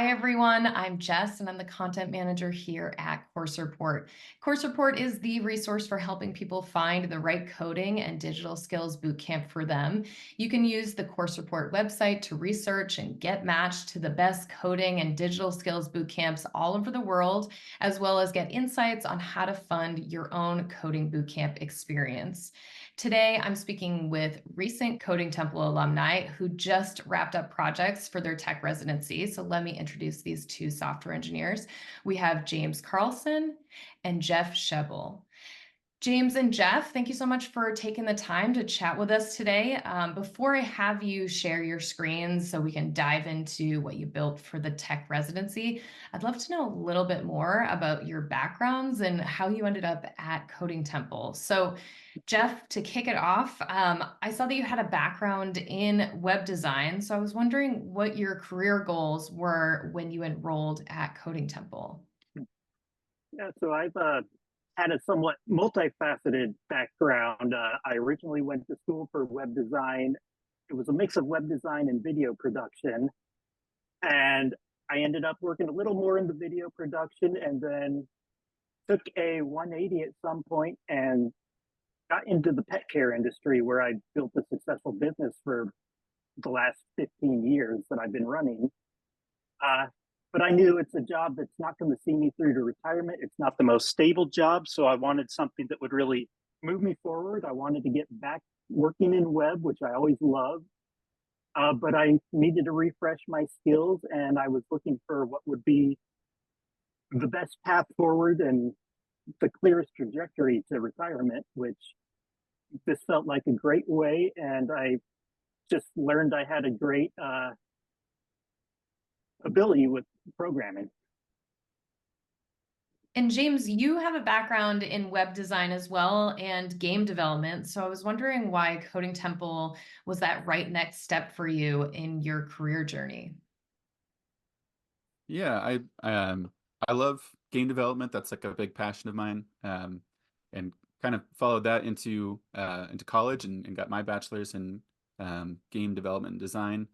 Hi, everyone. I'm Jess, and I'm the content manager here at Course Report. Course Report is the resource for helping people find the right coding and digital skills bootcamp for them. You can use the Course Report website to research and get matched to the best coding and digital skills bootcamps all over the world, as well as get insights on how to fund your own coding bootcamp experience. Today, I'm speaking with recent Coding Temple alumni who just wrapped up projects for their tech residency. So let me introduce these two software engineers. We have James Carlson and Jeff Chebul. James and Jeff, thank you so much for taking the time to chat with us today. Before I have you share your screens so we can dive into what you built for the tech residency, I'd love to know a little bit more about your backgrounds and how you ended up at Coding Temple. So Jeff, to kick it off, I saw that you had a background in web design. So I was wondering what your career goals were when you enrolled at Coding Temple. Yeah, so I've had a somewhat multifaceted background. I originally went to school for web design. It was a mix of web design and video production. And I ended up working a little more in the video production and then took a 180 at some point and got into the pet care industry where I built a successful business for the last 15 years that I've been running. Uh, but I knew it's a job that's not going to see me through to retirement. It's not the most stable job. So I wanted something that would really move me forward. I wanted to get back working in web, which I always loved. But I needed to refresh my skills, and I was looking for what would be the best path forward and the clearest trajectory to retirement, which this felt like a great way. And I just learned I had a great ability with programming. And James, you have a background in web design as well and game development. So I was wondering why Coding Temple was that right next step for you in your career journey. Yeah, I love game development. That's like a big passion of mine. And kind of followed that into college and got my bachelor's in game development and design.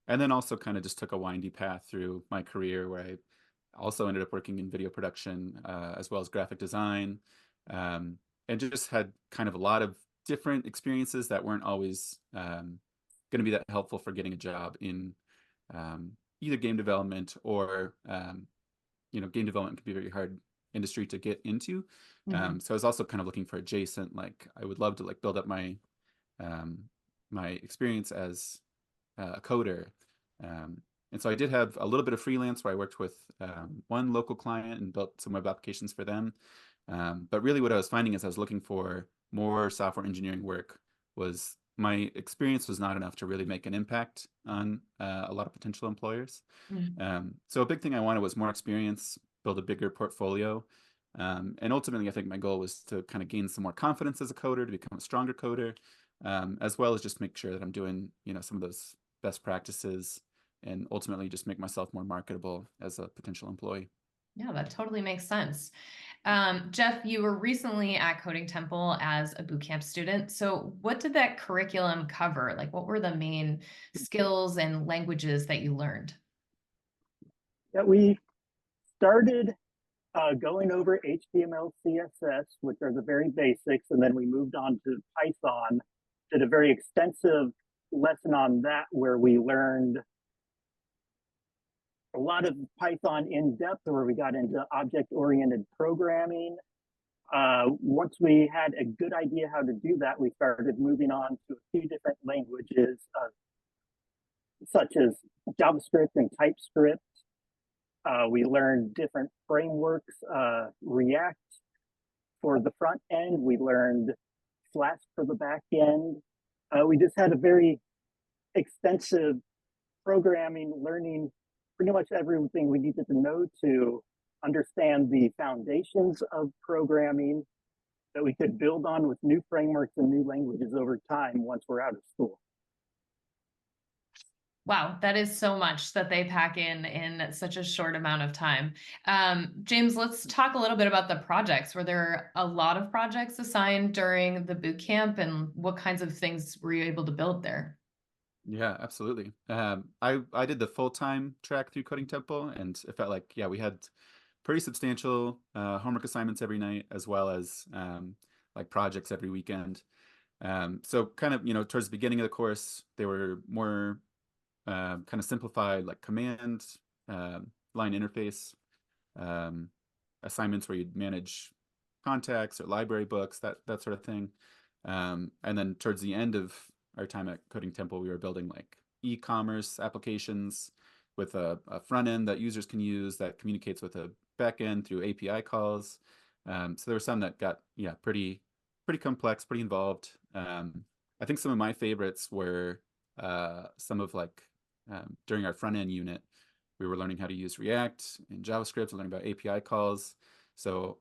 And then also kind of just took a windy path through my career where I also ended up working in video production as well as graphic design, and just had kind of a lot of different experiences that weren't always going to be that helpful for getting a job in either game development or game development can be a very hard industry to get into. So I was also kind of looking for adjacent, like I would love to like build up my my experience as a coder. And so I did have a little bit of freelance where I worked with one local client and built some web applications for them. But really what I was finding is I was looking for more software engineering work. Was my experience was not enough to really make an impact on a lot of potential employers. So a big thing I wanted was more experience, build a bigger portfolio. And ultimately, I think my goal was to kind of gain some more confidence as a coder, to become a stronger coder, as well as just make sure that I'm doing, some of those best practices and ultimately just make myself more marketable as a potential employee. Yeah, that totally makes sense. Jeff, you were recently at Coding Temple as a bootcamp student. So what did that curriculum cover? Like, what were the main skills and languages that you learned? Yeah, we started going over HTML, CSS, which are the very basics, and then we moved on to Python, did a very extensive lesson on that where we learned a lot of Python in depth, where we got into object-oriented programming. Once we had a good idea how to do that, we started moving on to a few different languages, such as JavaScript and TypeScript. We learned different frameworks, React for the front end. We learned Flask for the back end. We just had a very extensive programming, learning pretty much everything we needed to know to understand the foundations of programming that we could build on with new frameworks and new languages over time once we're out of school. Wow, that is so much that they pack in such a short amount of time. James, let's talk a little bit about the projects. Were there a lot of projects assigned during the boot camp, and what kinds of things were you able to build there? Yeah, absolutely. I did the full-time track through Coding Temple, and it felt like, yeah, we had pretty substantial homework assignments every night, as well as like projects every weekend. So kind of, towards the beginning of the course, they were more kind of simplified, like command line interface um, assignments where you'd manage contacts or library books, that sort of thing. And then towards the end of our time at Coding Temple, we were building like e-commerce applications with a front end that users can use that communicates with a back end through API calls. So there were some that got, yeah, pretty complex, pretty involved. I think some of my favorites were some of like during our front end unit, we were learning how to use React and JavaScript, learning about API calls. So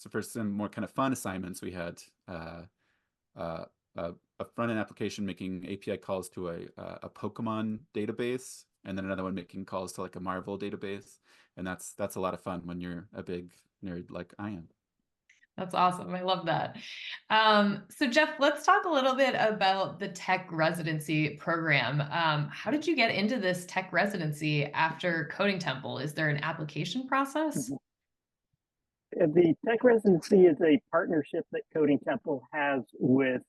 for some more kind of fun assignments, we had uh, a front end application making API calls to a Pokemon database, and then another one making calls to like a Marvel database. And that's a lot of fun when you're a big nerd like I am. That's awesome. I love that. So Jeff, let's talk a little bit about the tech residency program. How did you get into this tech residency after Coding Temple? Is there an application process? Mhm. The Tech Residency is a partnership that Coding Temple has with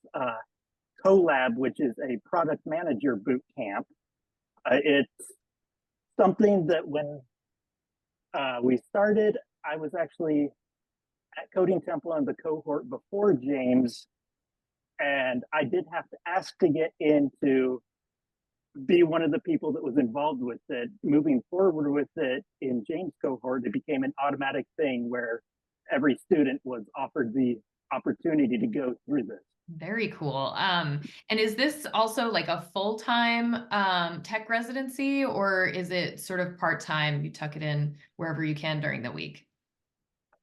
CoLab, which is a product manager boot camp. It's something that when we started, I was actually at Coding Temple in the cohort before James, and I did have to ask to get in to be one of the people that was involved with it. Moving forward with it in James' cohort, it became an automatic thing where every student was offered the opportunity to go through this. Very cool. And is this also like a full-time tech residency, or is it sort of part-time? You tuck it in wherever you can during the week?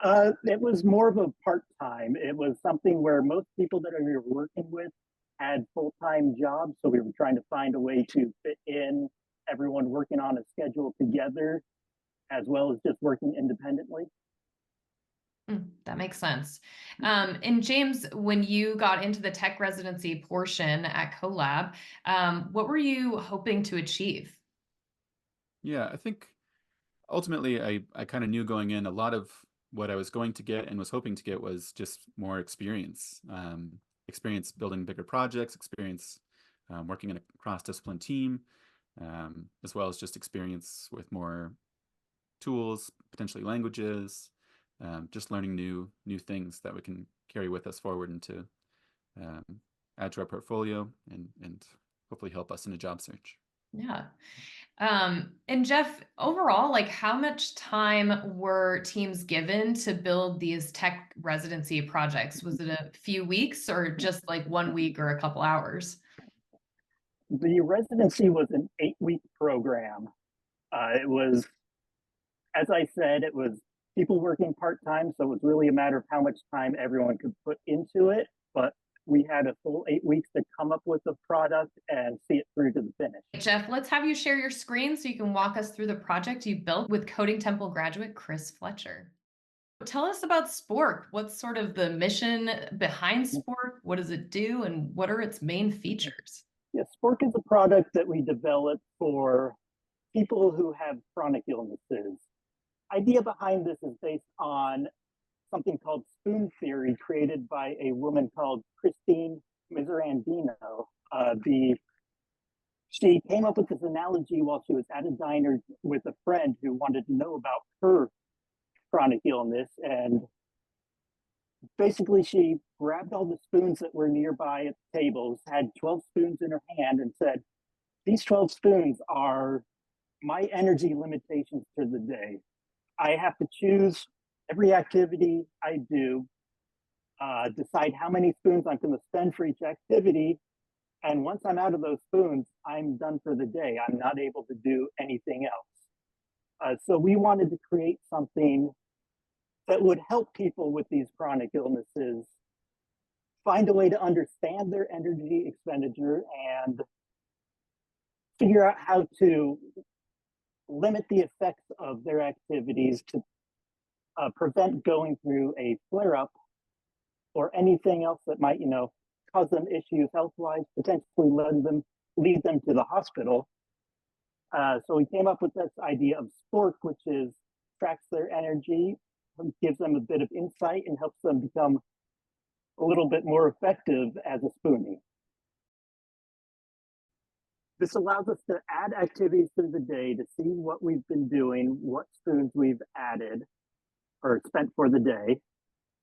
It was more of a part-time. It was something where most people that we were working with had full-time jobs, so we were trying to find a way to fit in everyone working on a schedule together, as well as just working independently. That makes sense. And James, when you got into the tech residency portion at CoLab, what were you hoping to achieve? Yeah, I think ultimately I kind of knew going in a lot of what I was going to get and was hoping to get was just more experience. Experience building bigger projects, experience working in a cross-discipline team, as well as just experience with more tools, potentially languages, just learning new things that we can carry with us forward and to um, add to our portfolio and hopefully help us in a job search. Yeah. And Jeff, overall, like how much time were teams given to build these tech residency projects? Was it a few weeks or just like 1 week or a couple hours? The residency was an 8-week program. It was, as I said, it was people working part-time, so it was really a matter of how much time everyone could put into it. But we had a full 8 weeks to come up with a product and see it through to the finish. Jeff, let's have you share your screen so you can walk us through the project you built with Coding Temple graduate Chris Fletcher. Tell us about Spork. What's sort of the mission behind Spork? What does it do? And what are its main features? Yeah, Spork is a product that we developed for people who have chronic illnesses. Idea behind this is based on something called spoon theory, created by a woman called Christine Miserandino. She came up with this analogy while she was at a diner with a friend who wanted to know about her chronic illness. And basically, she grabbed all the spoons that were nearby at the tables, had 12 spoons in her hand, and said, "These 12 spoons are my energy limitations for the day. I have to choose every activity I do, decide how many spoons I'm going to spend for each activity. And once I'm out of those spoons, I'm done for the day. I'm not able to do anything else." So we wanted to create something that would help people with these chronic illnesses find a way to understand their energy expenditure and figure out how to limit the effects of their activities to prevent going through a flare up or anything else that might, cause them issues health wise, potentially lead them lead them to the hospital. So we came up with this idea of Spork, which is tracks their energy, gives them a bit of insight, and helps them become a little bit more effective as a spoonie. This allows us to add activities through the day to see what we've been doing, what spoons we've added or spent for the day,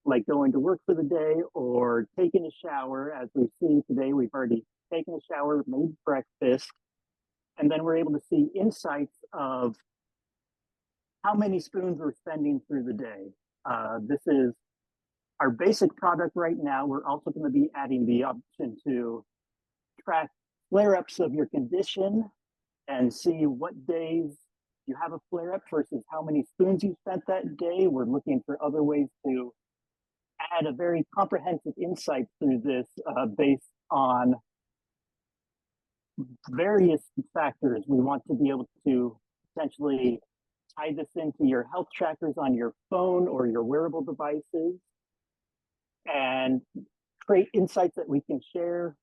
like going to work for the day or taking a shower. As we see today, we've already taken a shower, made breakfast, and then we're able to see insights of how many spoons we're spending through the day. This is our basic product right now. We're also going to be adding the option to track flare-ups of your condition and see what days you have a flare-up versus how many spoons you spent that day. We're looking for other ways to add a very comprehensive insight through this based on various factors. We want to be able to essentially tie this into your health trackers on your phone or your wearable devices and create insights that we can share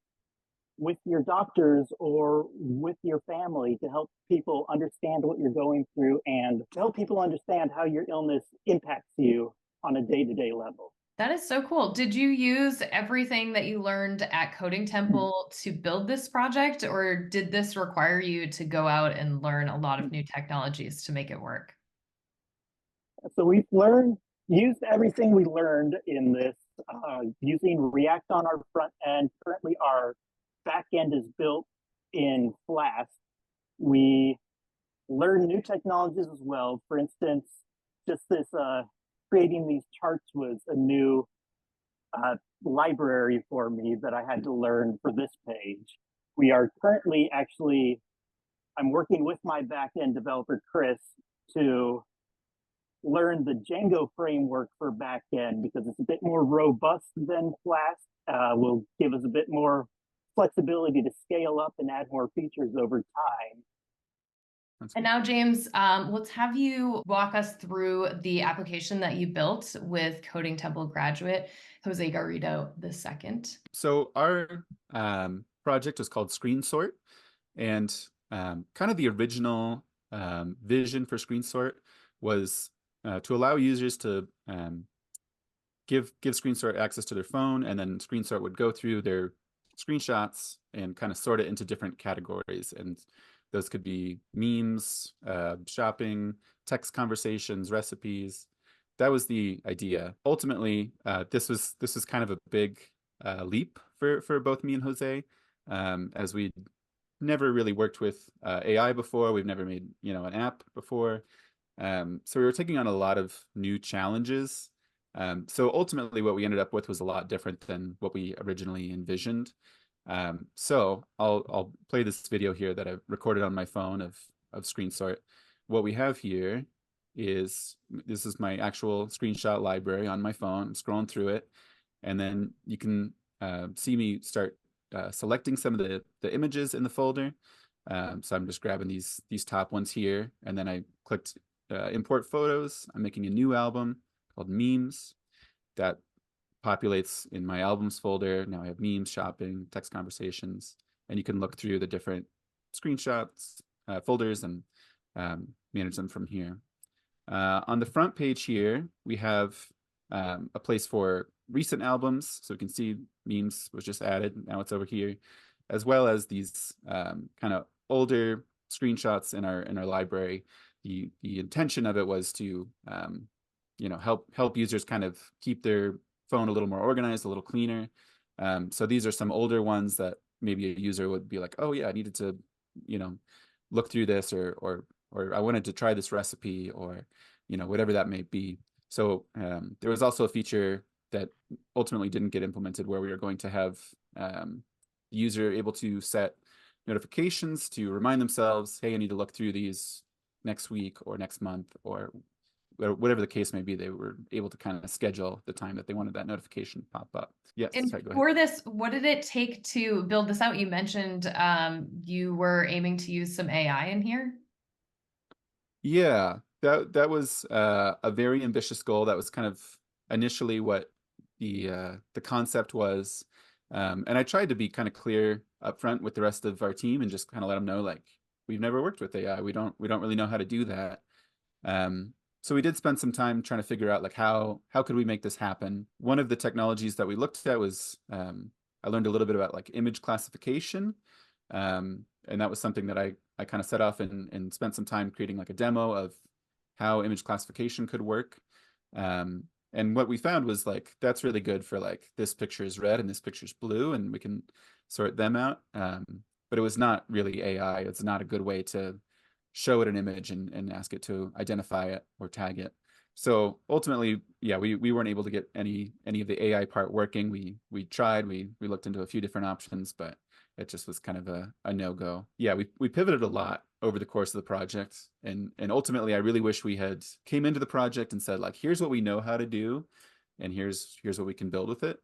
with your doctors or with your family to help people understand what you're going through and to help people understand how your illness impacts you on a day-to-day level. That is so cool. Did you use everything that you learned at Coding Temple to build this project, or did this require you to go out and learn a lot of new technologies to make it work? So we've used everything we learned in this using React on our front end. Currently, our back end is built in Flask. We learn new technologies as well. For instance, just this creating these charts was a new library for me that I had to learn for this page. We are currently I'm working with my backend developer, Chris, to learn the Django framework for backend because it's a bit more robust than Flask. Will give us a bit more flexibility to scale up and add more features over time. And now, James, let's have you walk us through the application that you built with Coding Temple graduate Jose Garrido II. So our project was called ScreenSort, and kind of the original vision for ScreenSort was to allow users to give ScreenSort access to their phone, and then ScreenSort would go through their screenshots and kind of sort it into different categories. And those could be memes, shopping, text conversations, recipes. That was the idea. Ultimately, this was kind of a big leap for both me and Jose, as we never really worked with AI before. We've never made an app before, so we were taking on a lot of new challenges. So ultimately, what we ended up with was a lot different than what we originally envisioned. So I'll play this video here that I recorded on my phone of ScreenSort. What we have here is, this is my actual screenshot library on my phone. I'm scrolling through it, and then you can see me start selecting some of the images in the folder. So I'm just grabbing these top ones here, and then I clicked import photos. I'm making a new album called memes that populates in my albums folder. Now I have memes, shopping, text conversations, and you can look through the different screenshots, folders, and manage them from here. On the front page here, we have a place for recent albums. So we can see memes was just added. Now it's over here, as well as these kind of older screenshots in our library. The intention of it was to help users kind of keep their phone a little more organized, a little cleaner. So these are some older ones that maybe a user would be like, oh yeah, I needed to look through this, or I wanted to try this recipe, or whatever that may be. So there was also a feature that ultimately didn't get implemented where we were going to have the user able to set notifications to remind themselves, hey, I need to look through these next week or next month, or whatever the case may be. They were able to kind of schedule the time that they wanted that notification to pop up. Yes. And sorry, go ahead. for this, what did it take to build this out? You mentioned you were aiming to use some AI in here. Yeah, that was a very ambitious goal. That was kind of initially what the concept was. And I tried to be kind of clear up front with the rest of our team and just kind of let them know, like, we've never worked with AI. We don't really know how to do that. So we did spend some time trying to figure out like how could we make this happen. One of the technologies that we looked at was I learned a little bit about like image classification. And that was something that I kind of set off and spent some time creating like a demo of how image classification could work. And what we found was like, that's really good for like, this picture is red and this picture is blue, and we can sort them out. But it was not really AI. It's not a good way to show it an image and ask it to identify it or tag it. So ultimately, yeah, we weren't able to get any of the AI part working. We tried, we looked into a few different options, but it just was kind of a no-go. Yeah, we pivoted a lot over the course of the project. And ultimately, I really wish we had came into the project and said, like, here's what we know how to do, and here's what we can build with it.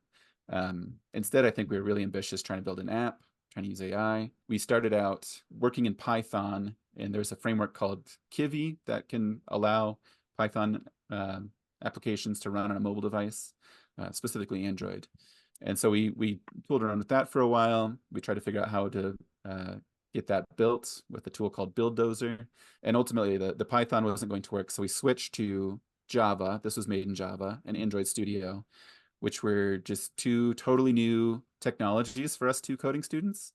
Instead, I think we were really ambitious trying to build an app, trying to use AI. We started out working in Python, and there's a framework called Kivy that can allow Python applications to run on a mobile device, specifically Android. And so we tooled around with that for a while. We tried to figure out how to get that built with a tool called Builddozer. And ultimately, the Python wasn't going to work, so we switched to Java. This was made in Java and Android Studio, which were just two totally new technologies for us two coding students.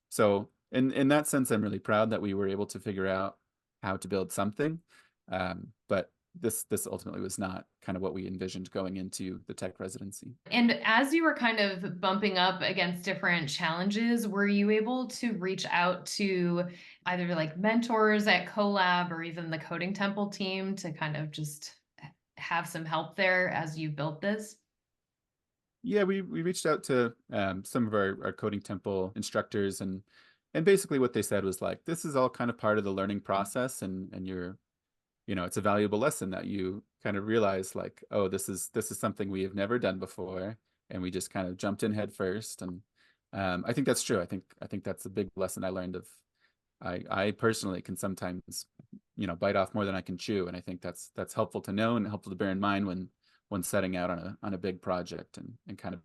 So in that sense, I'm really proud that we were able to figure out how to build something. But this ultimately was not kind of what we envisioned going into the tech residency. And as you were kind of bumping up against different challenges, were you able to reach out to either like mentors at Collab or even the Coding Temple team to kind of just have some help there as you built this? Yeah, we reached out to some of our Coding Temple instructors, and basically what they said was like, this is all kind of part of the learning process, and you're, it's a valuable lesson that you kind of realize like, oh, this is something we have never done before, and we just kind of jumped in head first. And I think that's true. I think that's a big lesson I learned of. I personally can sometimes, bite off more than I can chew, and I think that's helpful to know and helpful to bear in mind when setting out on a big project, and kind of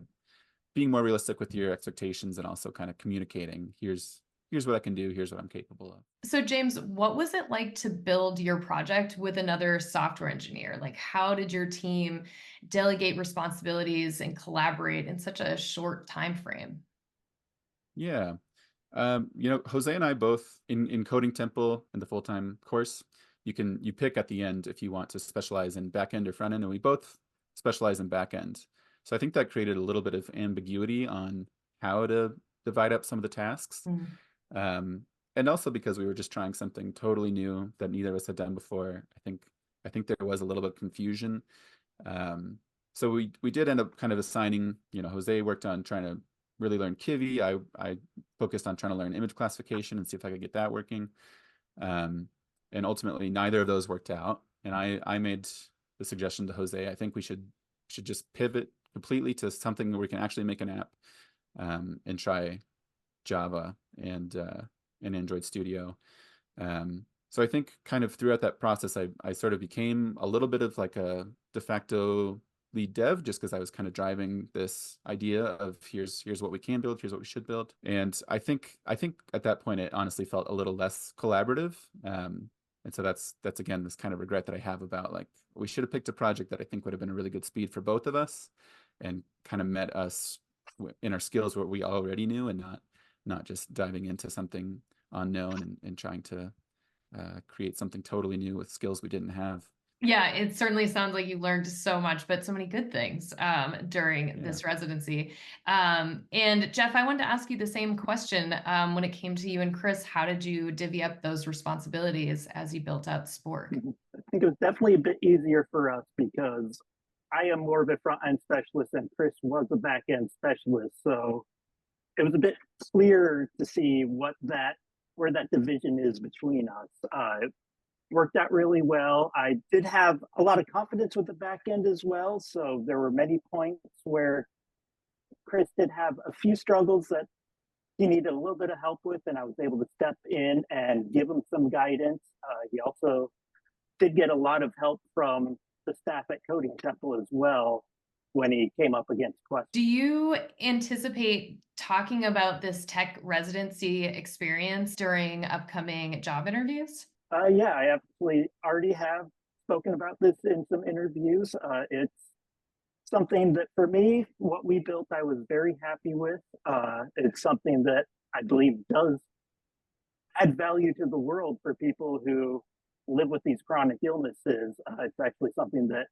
being more realistic with your expectations, and also kind of communicating, here's what I can do, here's what I'm capable of. So James, what was it like to build your project with another software engineer? Like, how did your team delegate responsibilities and collaborate in such a short time frame? Yeah. Jose and I both in Coding Temple in the full-time course, you pick at the end if you want to specialize in back end or front end, and we both specialize in back end. So I think that created a little bit of ambiguity on how to divide up some of the tasks. Um, and also because we were just trying something totally new that neither of us had done before, I think there was a little bit of confusion. So we did end up kind of assigning, Jose worked on trying to really learn Kivy. I focused on trying to learn image classification and see if I could get that working. And ultimately, neither of those worked out. And I made the suggestion to Jose, I think we should just pivot completely to something where we can actually make an app, and try Java and Android Studio. So I think kind of throughout that process, I sort of became a little bit of like a de facto lead dev, just because I was kind of driving this idea of here's what we can build, here's what we should build. And I think at that point it honestly felt a little less collaborative. And so that's again this kind of regret that I have about like, we should have picked a project that I think would have been a really good speed for both of us, and kind of met us in our skills what we already knew, and not just diving into something unknown and trying to create something totally new with skills we didn't have. Yeah, it certainly sounds like you learned so much, but so many good things during this residency. And Jeff, I wanted to ask you the same question. When it came to you and Chris, how did you divvy up those responsibilities as you built out Spork? I think it was definitely a bit easier for us because I am more of a front end specialist and Chris was a back end specialist. So it was a bit clearer to see where that division is between us. Worked out really well. I did have a lot of confidence with the back end as well. So there were many points where Chris did have a few struggles that he needed a little bit of help with, and I was able to step in and give him some guidance. He also did get a lot of help from the staff at Coding Temple as well. when he came up against questions. Do you anticipate talking about this tech residency experience during upcoming job interviews? Yeah, I actually already have spoken about this in some interviews. It's something that for me, what we built, I was very happy with. It's something that I believe does add value to the world for people who live with these chronic illnesses. It's actually something that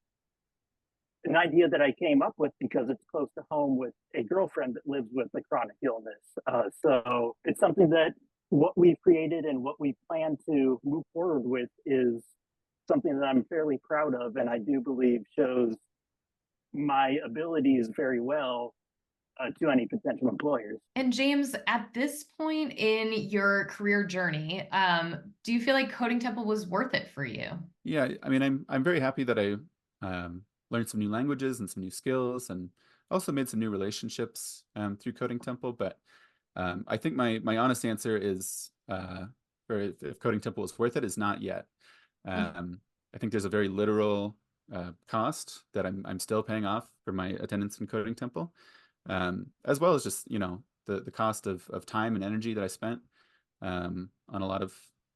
an idea that I came up with because it's close to home with a girlfriend that lives with a chronic illness. So it's something that what we've created and what we plan to move forward with is something that I'm fairly proud of, and I do believe shows my abilities very well to any potential employers. And James, at this point in your career journey, do you feel like Coding Temple was worth it for you? Yeah, I mean, I'm very happy that I learned some new languages and some new skills, and also made some new relationships through Coding Temple. But I think my honest answer is, for if Coding Temple is worth it, is not yet. I think there's a very literal cost that I'm still paying off for my attendance in Coding Temple, as well as just the cost of time and energy that I spent on a lot of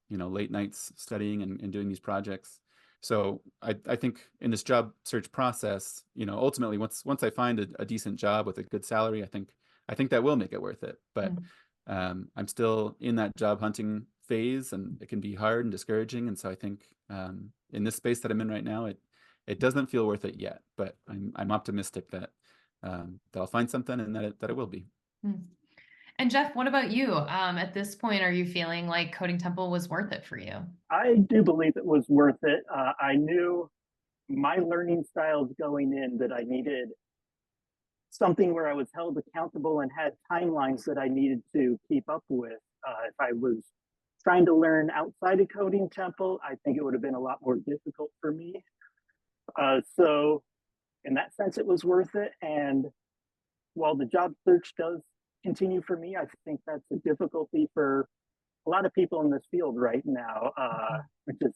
late nights studying and doing these projects. So I think in this job search process, ultimately once I find a decent job with a good salary, I think that will make it worth it. But I'm still in that job hunting phase, and it can be hard and discouraging. And so I think in this space that I'm in right now, it doesn't feel worth it yet. But I'm optimistic that I'll find something, and that it will be. And Jeff, what about you? At this point, are you feeling like Coding Temple was worth it for you? I do believe it was worth it. I knew my learning styles going in that I needed something where I was held accountable and had timelines that I needed to keep up with. If I was trying to learn outside of Coding Temple, I think it would have been a lot more difficult for me. So in that sense, it was worth it. And while the job search does continue for me, I think that's a difficulty for a lot of people in this field right now, which is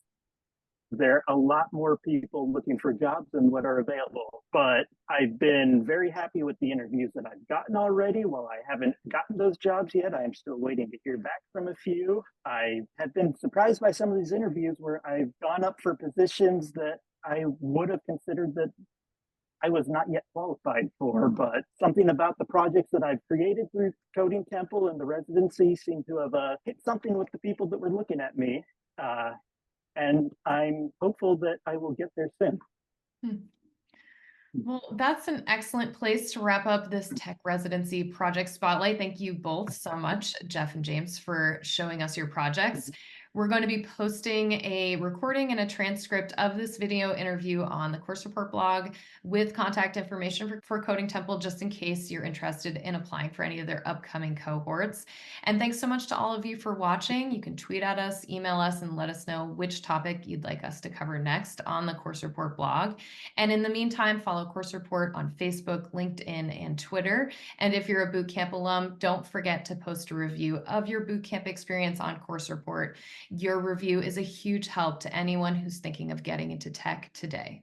there are a lot more people looking for jobs than what are available. But I've been very happy with the interviews that I've gotten already. While I haven't gotten those jobs yet, I am still waiting to hear back from a few. I have been surprised by some of these interviews where I've gone up for positions that I would have considered that I was not yet qualified for, but something about the projects that I've created through Coding Temple and the residency seem to have hit something with the people that were looking at me. And I'm hopeful that I will get there soon. Well, that's an excellent place to wrap up this tech residency project spotlight. Thank you both so much, Jeff and James, for showing us your projects. We're going to be posting a recording and a transcript of this video interview on the Course Report blog with contact information for Coding Temple, just in case you're interested in applying for any of their upcoming cohorts. And thanks so much to all of you for watching. You can tweet at us, email us, and let us know which topic you'd like us to cover next on the Course Report blog. And in the meantime, follow Course Report on Facebook, LinkedIn, and Twitter. And if you're a bootcamp alum, don't forget to post a review of your bootcamp experience on Course Report. Your review is a huge help to anyone who's thinking of getting into tech today.